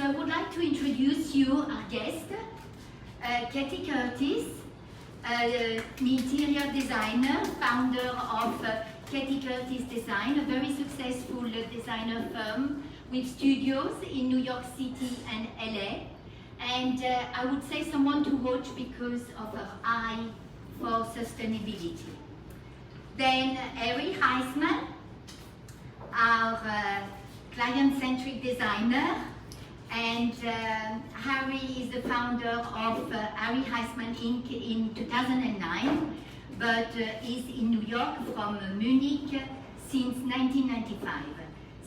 I would like to introduce you our guest, Katie Curtis, an interior designer, founder of Katie Curtis Design, a very successful designer firm with studios in New York City and LA. And I would say someone to watch because of her eye for sustainability. Then Harry Heisman, our client-centric designer, and Harry is the founder of Harry Heisman Inc. in 2009, but is in New York from Munich since 1995.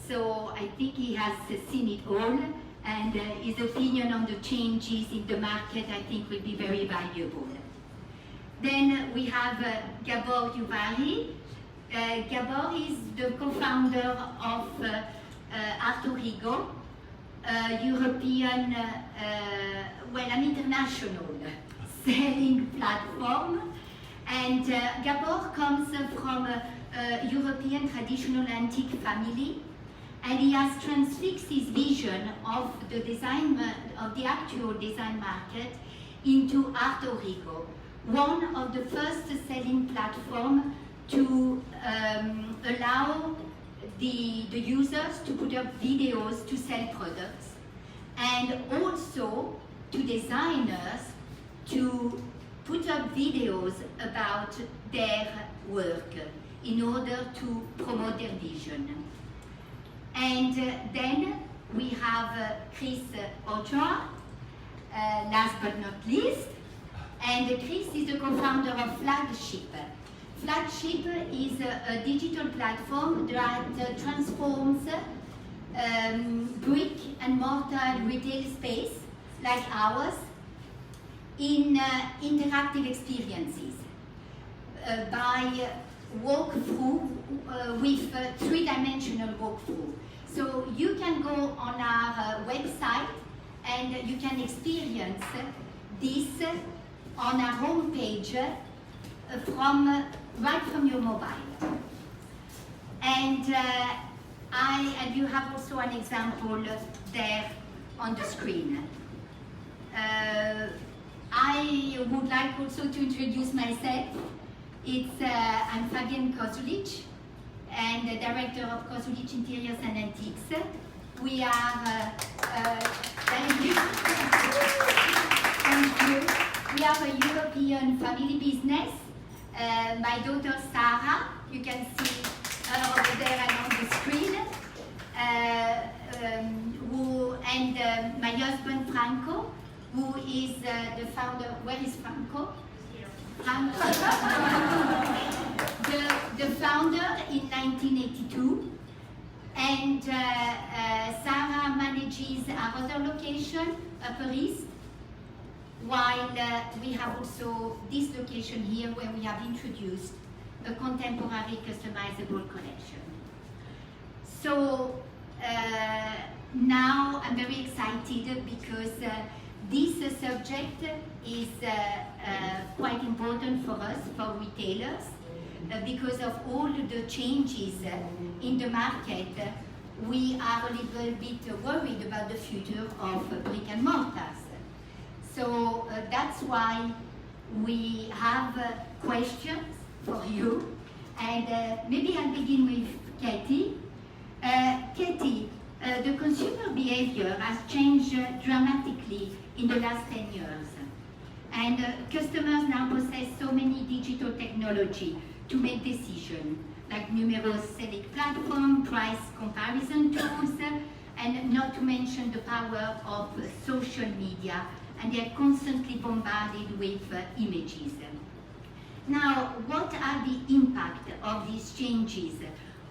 So I think he has seen it all, and his opinion on the changes in the market I think will be very valuable. Then we have Gabor Yuvari. Gabor is the co-founder of Artorigo, a European, an international selling platform. And Gabor comes from a European traditional antique family, and he has transfixed his vision of the design, of the actual design market into Artorigo, one of the first selling platforms to allow the users to put up videos to sell products, and also to designers to put up videos about their work in order to promote their vision. And then we have Chris Ochoa, last but not least. And Chris is the co-founder of Flagship. Flagship is a digital platform that transforms brick and mortar retail space like ours in interactive experiences by walkthrough with three-dimensional walkthrough. So you can go on our website and you can experience this on our homepage right from your mobile. And you have also an example there on the screen. I would like also to introduce myself. I'm Fabienne Kosulic, and the director of Kosulic Interiors and Antiques. We are thank you. Thank you. We are a European family business. My daughter Sarah, you can see her over there and on the screen, and my husband Franco, who is the founder. Where is Franco? Franco, the founder in 1982, and Sarah manages our other location, Upper East, while we have also this location here where we have introduced a contemporary customizable collection. So now I'm very excited because this subject is quite important for us, for retailers, because of all the changes in the market. We are a little bit worried about the future of brick and mortars. So that's why we have questions for you. And maybe I'll begin with Katie. Katie, the consumer behavior has changed dramatically in the last 10 years. And customers now possess so many digital technology to make decisions, like numerous selling platforms, price comparison tools, and not to mention the power of social media, and they are constantly bombarded with images. Now, what are the impact of these changes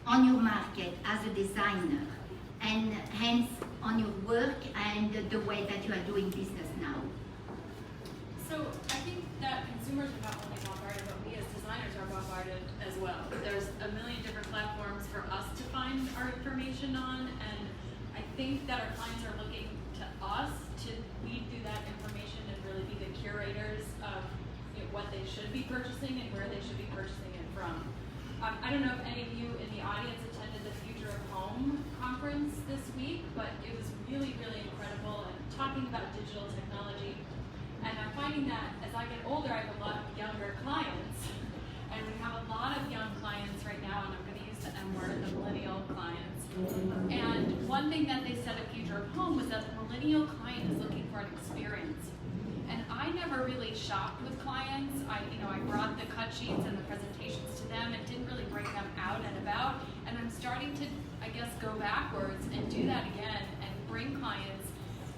on your market as a designer, and hence on your work and the way that you are doing business now? So I think that consumers are not only bombarded, but we as designers are bombarded as well. There's a million different platforms for us to find our information on, and I think that our clients are looking to us to weed through that information and really be the curators of what they should be purchasing and where they should be purchasing it from. I don't know if any of you in the audience attended the Future of Home conference this week, but it was really, really incredible talking about digital technology, and I'm finding that as I get older, I have a lot of younger clients, and we have a lot of young clients right now, and I'm going to use the M word, the millennial clients. And one thing that they said at Future of Home was that the millennial client is looking for an experience. And I never really shopped with clients. I brought the cut sheets and the presentations to them and didn't really bring them out and about. And I'm starting to, I guess, go backwards and do that again and bring clients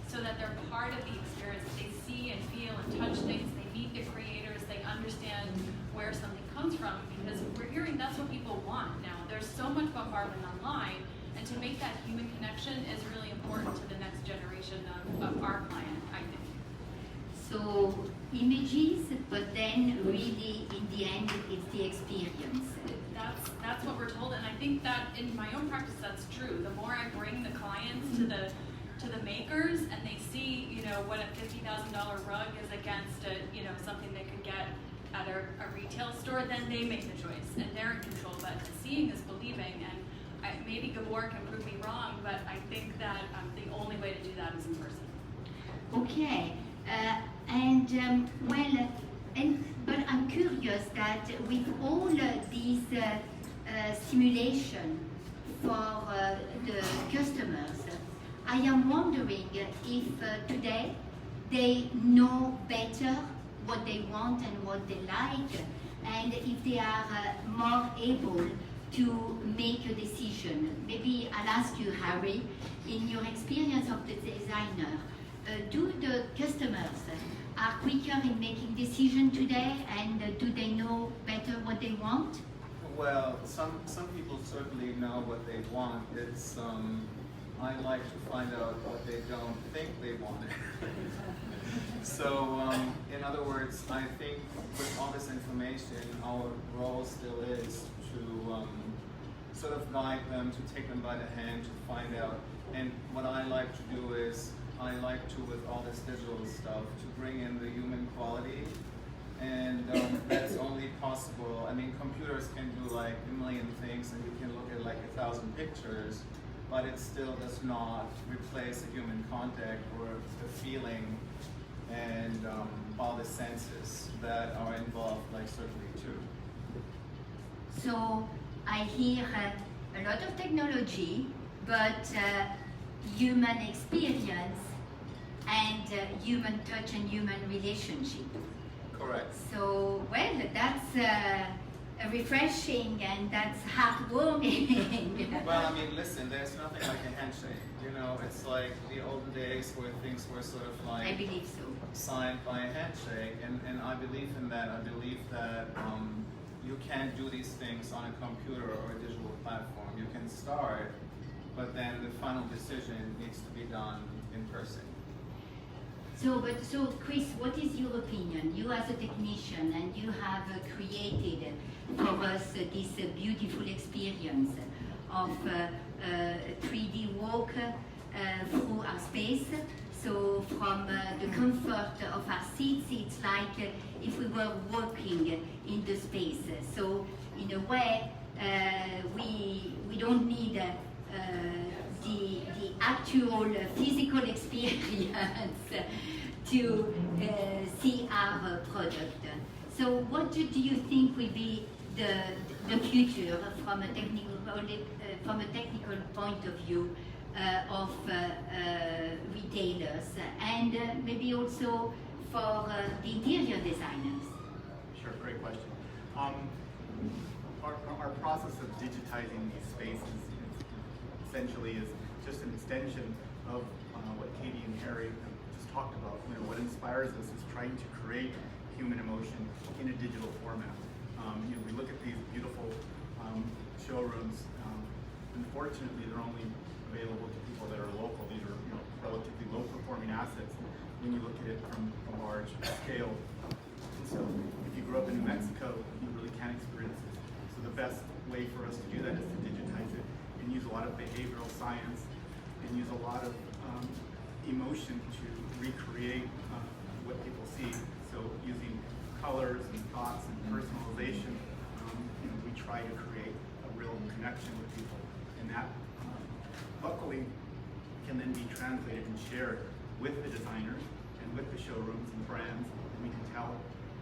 so that they're part of the experience. They see and feel and touch things. They meet the creators. They understand where something comes from, because we're hearing that's what people want now. There's so much bombardment online, and to make that human connection is really important to the next generation of our client, I think. So images, but then really in the end it's the experience. That's what we're told, and I think that in my own practice that's true. The more I bring the clients to the makers, and they see, what a $50,000 rug is against something they could get at a retail store, then they make the choice and they're in control. But seeing is believing, and maybe Gabor can prove me wrong, but I think that the only way to do that is in person. Okay. But I'm curious that with all these simulation for the customers, I am wondering if today they know better what they want and what they like, and if they are more able to make a decision. Maybe I'll ask you, Harry, in your experience of the designer, do the customers are quicker in making decisions today, and do they know better what they want? Well, some people certainly know what they want. It's I like to find out what they don't think they want. So, in other words, I think with all this information, our role still is to sort of guide them, to take them by the hand, to find out. And what I like to do is, I like to, with all this digital stuff, to bring in the human quality. And that's only possible. I mean, computers can do like a million things, and you can look at like 1,000 pictures, but it still does not replace a human contact or the feeling and all the senses that are involved, like certainly too. So I hear a lot of technology, but human experience and human touch and human relationship. Correct. So, well, that's refreshing and that's heartwarming. Well, I mean, listen, there's nothing like a handshake. It's like the olden days where things were sort of like I believe so. signed by a handshake, and I believe in that. I believe that you can't do these things on a computer or a digital platform. You can start, but then the final decision needs to be done in person. So Chris, what is your opinion? You as a technician, and you have created for us this beautiful experience of 3D walk through our space. So from the comfort of our seats, it's like if we were walking in the space. So in a way, we don't need the actual physical experience to see our product. So what do you think will be the future from a technical point of view of retailers, and maybe also for the interior designers? Sure, great question. Our process of digitizing these spaces essentially is just an extension of what Katie and Harry just talked about. What inspires us is trying to create human emotion in a digital format. We look at these beautiful showrooms. Unfortunately, they're only available to people that are local. These are relatively low-performing assets when you look at it from a large scale. And so, if you grew up in New Mexico, you really can't experience this. So the best way for us to do that is to digitize it and use a lot of behavioral science and use a lot of emotion to recreate what people see. So using colors and thoughts and personalization, we try to create a real connection with people, and that luckily can then be translated and shared with the designers and with the showrooms and brands, and we can tell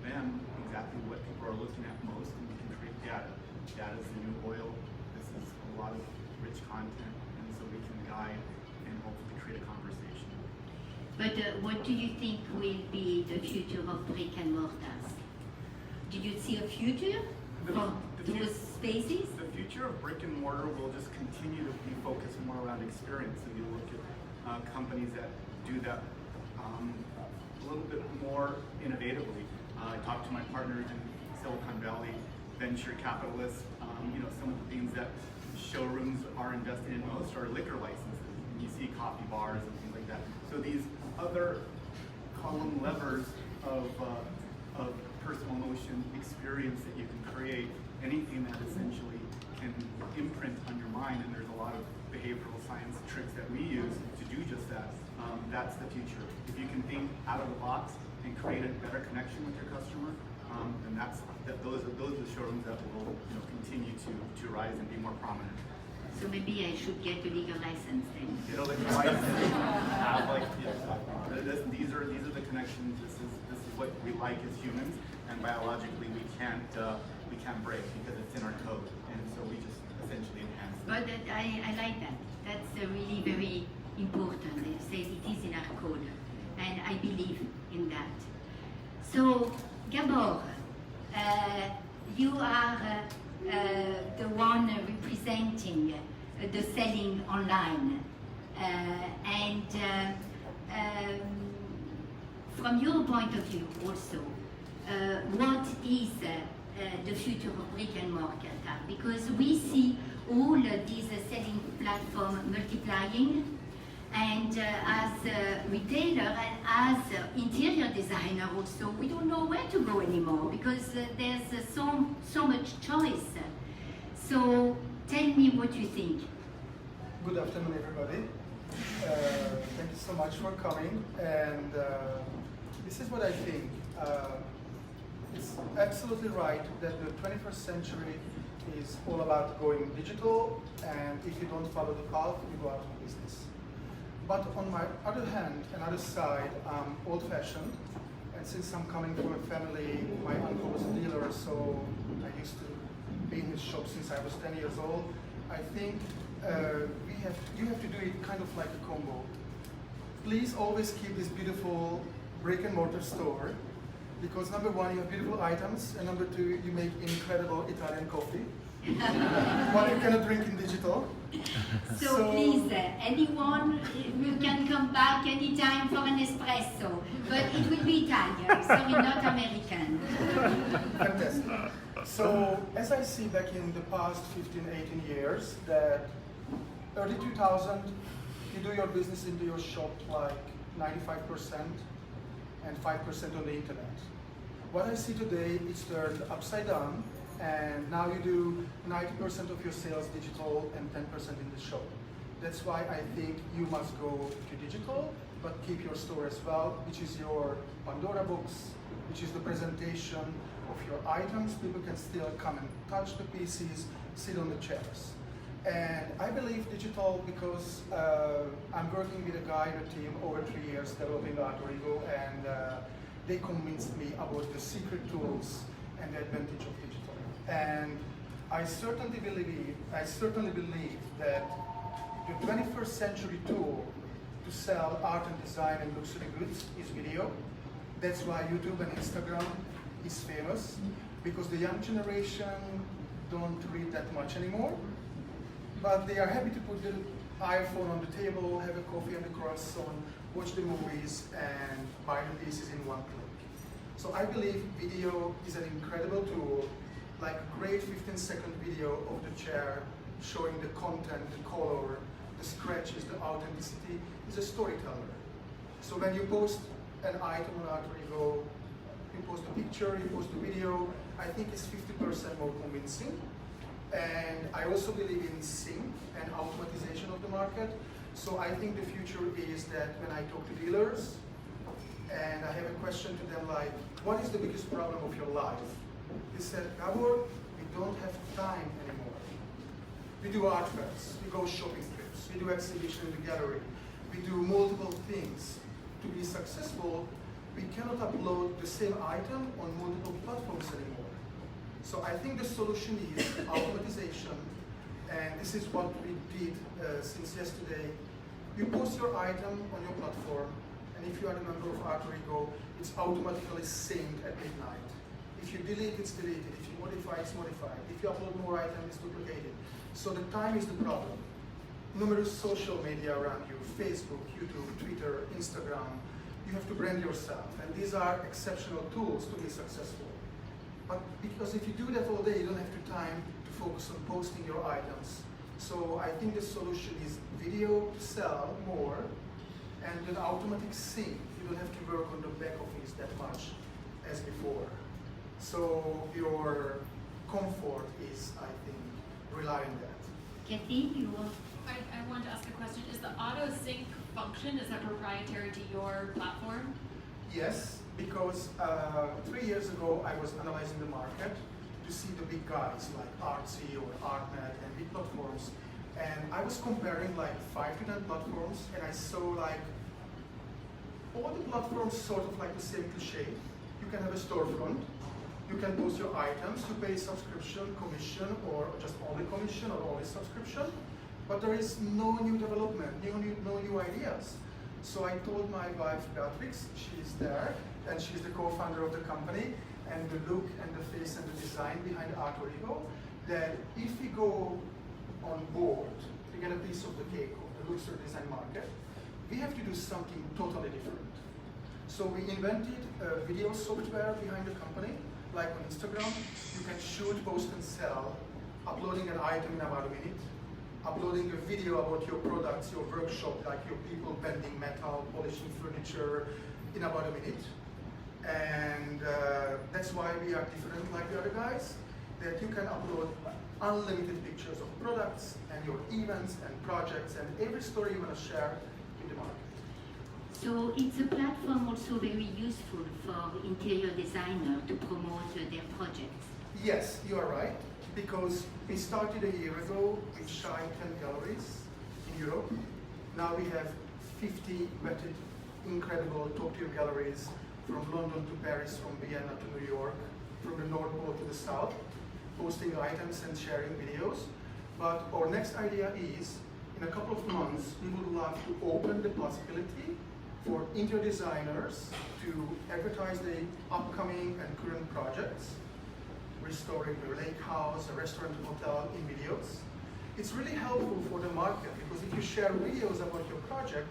them exactly what people are looking at most, and we can create data. Data is the new oil. This is a lot of rich content, and so we can guide and hopefully create a conversation. But what do you think will be the future of brick and mortars? Do you see a future for those spaces? The future of brick and mortar will just continue to be focused more around experience. And you look at companies that do that a little bit more innovatively. I talked to my partners in Silicon Valley, venture capitalists. Some of the things that showrooms are investing in most are liquor licenses. And you see coffee bars and things like that. So these other column levers of personal emotion experience that you can create, anything that essentially can imprint on your mind, and there's a lot of behavioral science tricks that we use to do just that. That's the future. If you can think out of the box and create a better connection with your customer, then those are the showrooms that will continue to rise and be more prominent. So maybe I should get a legal license then. Get a liquor license. These are the connections. This is what we like as humans, and biologically we can't break because it's in our code, and so we just essentially enhance it. But I like that. That's really very important. You say it is in our code, and I believe in that. So Gabor, you are the one representing the selling online, and from your point of view also, what is the future of brick and mortar? Because we see all these selling platforms multiplying, and as a retailer and as interior designer also, we don't know where to go anymore because there's so much choice. So tell me what you think. Good afternoon, everybody. Thank you so much for coming. And this is what I think. It's absolutely right that the 21st century is all about going digital, and if you don't follow the path, you go out of business. But on my other hand, another side, I'm old-fashioned, and since I'm coming from a family, my uncle was a dealer, so I used to be in his shop since I was 10 years old. I think you have to do it kind of like a combo. Please always keep this beautiful brick and mortar store, because number one, you have beautiful items, and number two, you make incredible Italian coffee, what you cannot drink in digital. So please, anyone, you can come back anytime for an espresso, but it will be Italian, sorry, not American. Fantastic. So, as I see back in the past 15, 18 years, that early 2000, you do your business into your shop like 95% and 5% on the internet. What I see today is turned upside down, and now you do 90% of your sales digital and 10% in the shop. That's why I think you must go to digital, but keep your store as well, which is your Pandora box, which is the presentation of your items. People can still come and touch the pieces, sit on the chairs. And I believe digital because I'm working with a guy in a team over 3 years developing Alter Ego, and they convinced me about the secret tools and the advantage of digital. And I certainly believe that the 21st century tool to sell art and design and luxury goods is video. That's why YouTube and Instagram is famous, because the young generation don't read that much anymore, but they are happy to put the iPhone on the table, have a coffee and a croissant, watch the movies, and buy the pieces in one click. So I believe video is an incredible tool, like a great 15-second video of the chair showing the content, the color, the scratches, the authenticity, is a storyteller. So when you post an item on Alter Ego, you post a picture, you post a video, I think it's 50% more convincing. And I also believe in sync and automatization of the market. So I think the future is that when I talk to dealers and I have a question to them like, what is the biggest problem of your life? They said, Gabor, we don't have time anymore. We do art fairs, we go shopping trips, we do exhibition in the gallery, we do multiple things. to be successful, we cannot upload the same item on multiple platforms anymore. So I think the solution is automatization, and this is what we did since yesterday. You post your item on your platform, and if you are a member of Artorigo, it's automatically synced at midnight. If you delete, it's deleted. If you modify, it's modified. If you upload more items, it's duplicated. So the time is the problem. Numerous social media around you, Facebook, YouTube, Twitter, Instagram. You have to brand yourself, and these are exceptional tools to be successful. But because if you do that all day, you don't have the time to focus on posting your items. So I think the solution is video to sell more, and an automatic sync. You don't have to work on the back office that much as before. So your comfort is, I think, relying on that. Kathy, you want? I wanted to ask a question. Is the auto sync function, is that proprietary to your platform? Yes, because 3 years ago I was analyzing the market to see the big guys like Artsy or Artnet and big platforms, and I was comparing like 5 to 10 platforms, and I saw like all the platforms sort of like the same cliche. You can have a storefront, you can post your items, you pay subscription, commission, or just only commission or only subscription, but there is no new development, no new ideas. So I told my wife Beatrix, she's there, and she's the co-founder of the company, and the look and the face and the design behind Artorigo, that if we go on board to get a piece of the cake of the luxury design market, we have to do something totally different. So we invented a video software behind the company, like on Instagram. You can shoot, post, and sell, uploading an item in about a minute, uploading a video about your products, your workshop, like your people bending metal, polishing furniture, in about a minute. And that's why we are different like the other guys, that you can upload unlimited pictures of products and your events and projects and every story you want to share in the market. So it's a platform also very useful for interior designers to promote their projects. Yes, you are right, because we started a year ago with shy 10 galleries in Europe. Now we have 50 vetted, incredible top-tier galleries from London to Paris, from Vienna to New York, from the North Pole to the South, posting items and sharing videos. But our next idea is, in a couple of months, we would love to open the possibility for interior designers to advertise their upcoming and current projects, restoring a lake house, a restaurant, a hotel in videos. It's really helpful for the market, because if you share videos about your project,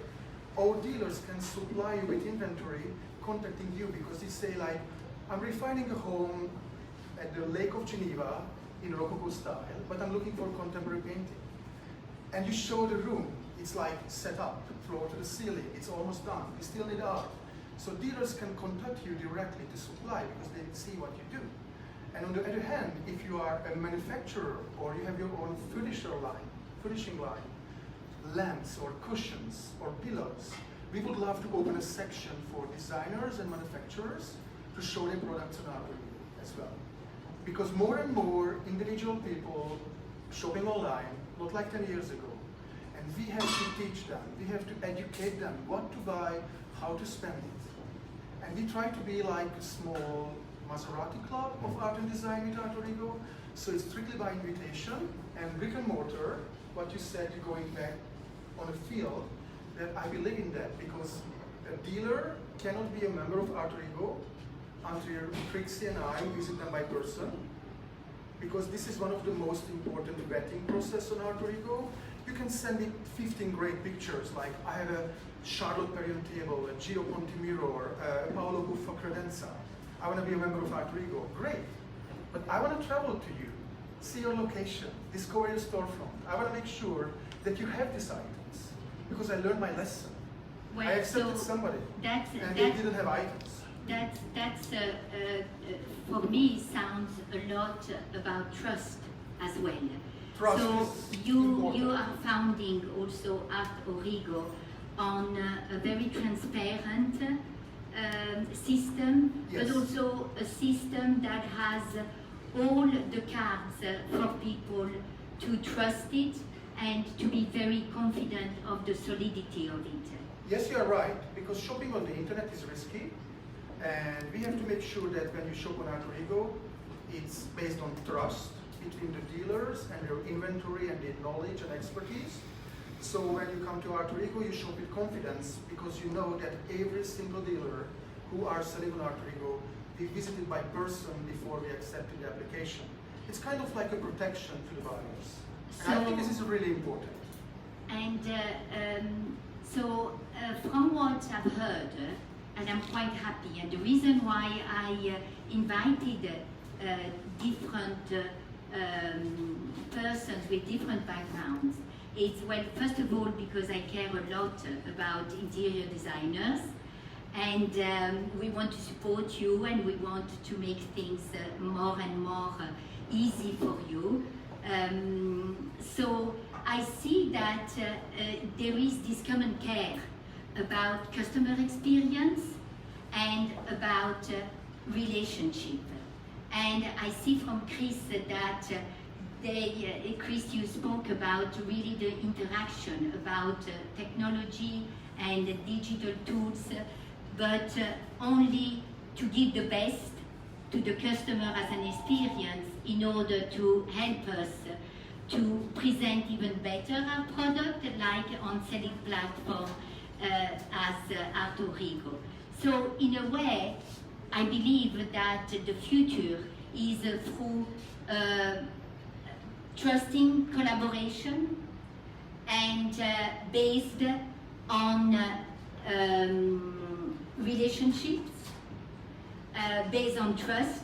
our dealers can supply you with inventory, contacting you, because they say like, I'm refining a home at the Lake of Geneva in Rococo style, but I'm looking for contemporary painting. And you show the room, it's like set up, floor to the ceiling, it's almost done, we still need art. So dealers can contact you directly to supply, because they see what you do. And on the other hand, if you are a manufacturer or you have your own finishing line, lamps or cushions or pillows, we would love to open a section for designers and manufacturers to show their products on Artorigo as well. Because more and more individual people shopping online, not like 10 years ago, and we have to teach them, we have to educate them what to buy, how to spend it. And we try to be like a small Maserati club of art and design with Artorigo, so it's strictly by invitation, and brick and mortar, what you said, you're going back on a field, that I believe in that, because a dealer cannot be a member of Artorigo until Trixie and I visit them by person, because this is one of the most important vetting process on Artorigo. You can send me 15 great pictures, like I have a Charlotte Perrier table, a Gio Ponti mirror, a Paolo Buffa credenza. I want to be a member of Artorigo, great. But I want to travel to you, see your location, discover your storefront. I want to make sure that you have these items, because I learned my lesson. Well, I accepted so somebody, that's they didn't have items. That's for me sounds a lot about trust as well. Trust so is you important. are founding also Artorigo on a very transparent system, Yes. but also a system that has all the cards for people to trust it and to be very confident of the solidity of it. Yes, you are right, because shopping on the internet is risky, and we have to make sure that when you shop on Alter Ego, it's based on trust between the dealers and their inventory and their knowledge and expertise. So when you come to Alter Ego, you shop with confidence because you know that every single dealer who are selling on Alter Ego, we visited by person before we accepted the application. It's kind of like a protection to the buyers. And I think this is really important. And from what I've heard, and I'm quite happy, and the reason why I invited different persons with different backgrounds, it's, well, first of all, because I care a lot about interior designers, and we want to support you, and we want to make things more and more easy for you. So I see that there is this common care about customer experience and about relationship. And I see from Chris that Chris, you spoke about really the interaction, about technology and digital tools, but only to give the best to the customer as an experience in order to help us to present even better our product, like on selling platform as Alter Ego. So in a way, I believe that the future is through trusting collaboration and based on relationships, based on trust,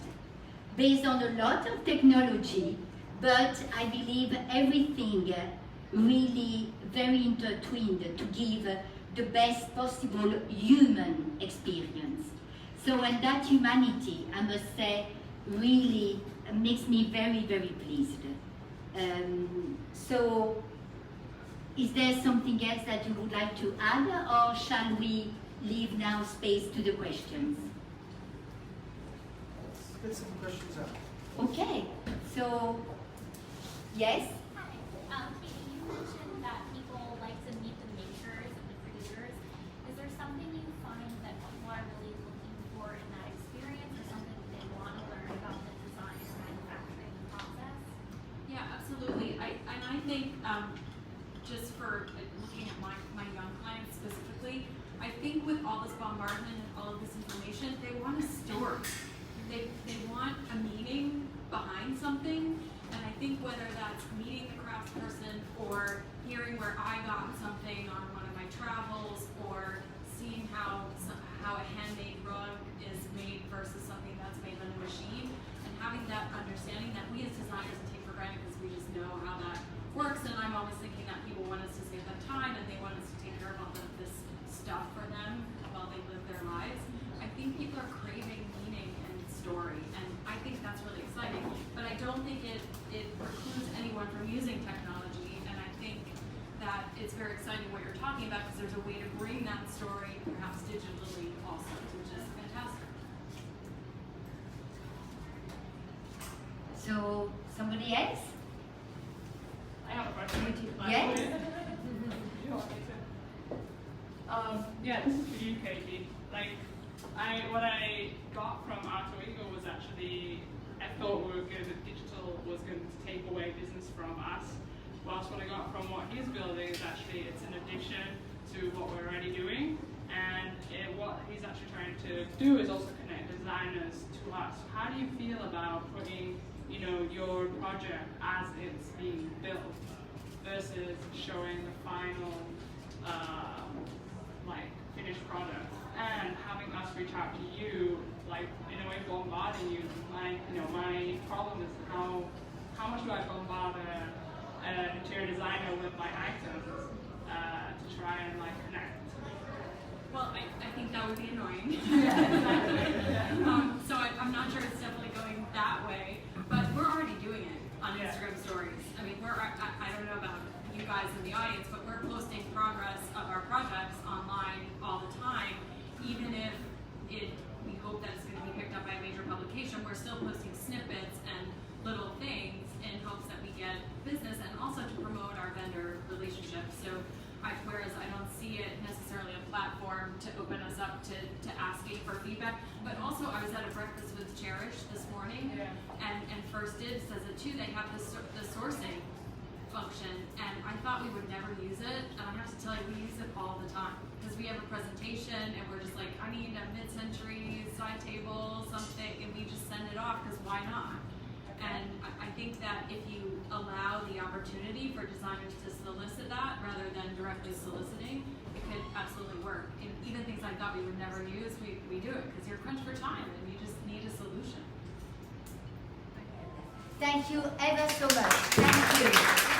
based on a lot of technology, but I believe everything really very intertwined to give the best possible human experience. So, and that humanity, I must say, really makes me very, very pleased. So, is there something else that you would like to add, or shall we leave now space to the questions? Let's get some questions out. Okay, so, yes? Hi, Katie, you mentioned that people like to meet the makers and the producers. Is there something you find that people are really looking for in that experience, or something that they want to learn about the design and manufacturing process? Yeah, absolutely. I think just for looking at my young clients specifically, I think with all this bombardment and all of this information, they want a story. They want a meaning behind something, and I think whether that's meeting the craftsperson or hearing where I got something on one of my travels, or seeing how a handmade rug is made versus something that's made on a machine, and having that understanding that we as designers take for granted because we just know how that works. And I'm always thinking that people want us to save them time and they want us to take care of all of this stuff for them while they live their lives. I think people are craving meaning and story, and I think that's really exciting. But I don't think it precludes anyone from using technology, and I think that it's very exciting what you're talking about because there's a way to bring that story perhaps digitally also, which is fantastic. So, somebody else? I have a question. Yes? You want me to? Yeah, this is for you, Katie. Like, what I got from Alter Ego was actually, I thought we were good at digital was going to take away business from us. Whilst what I got from what he's building is actually, it's an addition to what we're already doing. And what he's actually trying to do is also connect designers to us. How do you feel about putting, your project as it's being built versus showing the final, finished product, and having us reach out to you, in a way bombarding you? My problem is how much do I bombard an interior designer with my items to try and connect? Well, I think that would be annoying. Exactly. So I'm not sure it's definitely going that way, but we're already doing it on Instagram stories. I mean, I don't know about you guys in the audience, but we're posting progress of our projects online all the time. Even if we hope that it's going to be picked up by a major publication, we're still posting snippets and little things in hopes that we get business and also to promote our vendor relationships. So whereas I don't see it necessarily a platform up to asking for feedback. But also, I was at a breakfast with Cherish this morning, and First Dibs does it too. They have the sourcing function, and I thought we would never use it, and I have to tell you, we use it all the time, because we have a presentation, and we're just like, I need a mid-century side table, something, and we just send it off, because why not? And I think that if you allow the opportunity for designers to solicit that, rather than directly soliciting, it could absolutely work. And even things I thought we would never use, we do it, because you're crunched for time, and you just need a solution. Thank you ever so much. Thank you.